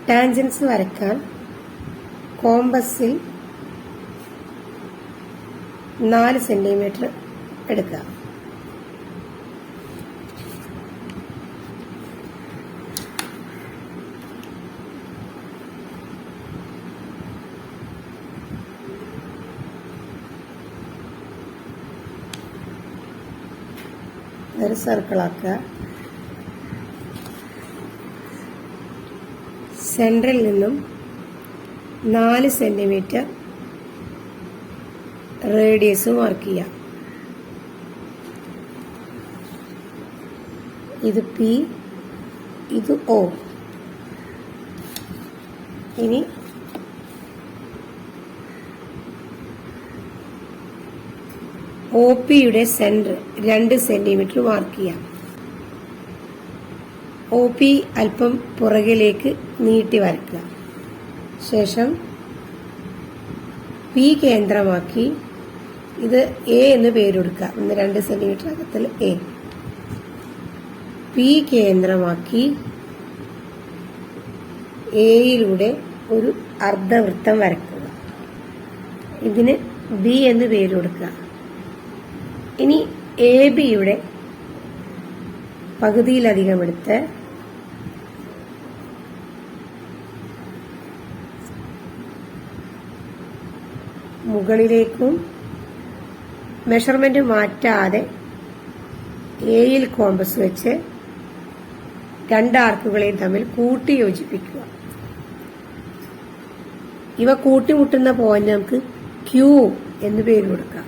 Tangents വരയ്ക്കാൻ കോമ്പസിൽ 4 centimetre എടുക്കുക. ഒരു സർക്കിളാക്കുക. സെൻട്രൽ നിന്നും 4 സെന്റിമീറ്റർ റേഡിയസ് മാർക്ക് ചെയ്യാം. ഇത് പി, ഇത് ഒ. ഇനി ഒ പിയുടെ സെന്റർ 2 സെന്റിമീറ്റർ മാർക്ക് ചെയ്യാം. ഒ പി അല്പം പുറകിലേക്ക് നീട്ടി വരയ്ക്കുക. ശേഷം പി കേന്ദ്രമാക്കി ഇത് എ എന്ന് പേരെടുക്കുക. 2 സെന്റിമീറ്റർ അകത്തിൽ എ. പി കേന്ദ്രമാക്കി എയിലൂടെ ഒരു അർദ്ധവൃത്തം വരയ്ക്കുക. ഇതിന് ബി എന്ന് പേരെടുക്കുക. ഇനി എ ബിയുടെ പകുതിയിലധികം എടുത്ത് മുകളിലേക്കും മെഷർമെന്റ് മാറ്റാതെ എയിൽ കോമ്പസ് വെച്ച് 2 ആർക്കുകളെയും തമ്മിൽ കൂട്ടി യോജിപ്പിക്കുക. ഇവ കൂട്ടിമുട്ടുന്ന പോയിന്റ് നമുക്ക് ക്യൂ എന്ന് പേര് കൊടുക്കാം.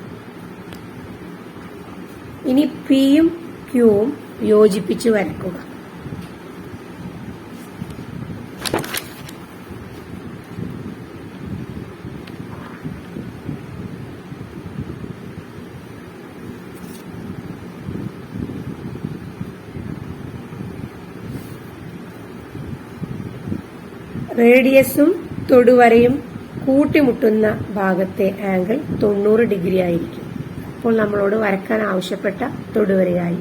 ഇനി പിയും ക്യൂവും യോജിപ്പിച്ച് വരയ്ക്കുക. റേഡിയസും തൊടുവരയും കൂട്ടിമുട്ടുന്ന ഭാഗത്തെ ആംഗിൾ 90 ഡിഗ്രി ആയിരിക്കും. അപ്പോൾ നമ്മളോട് വരയ്ക്കാൻ ആവശ്യപ്പെട്ട തൊടുവരയായി.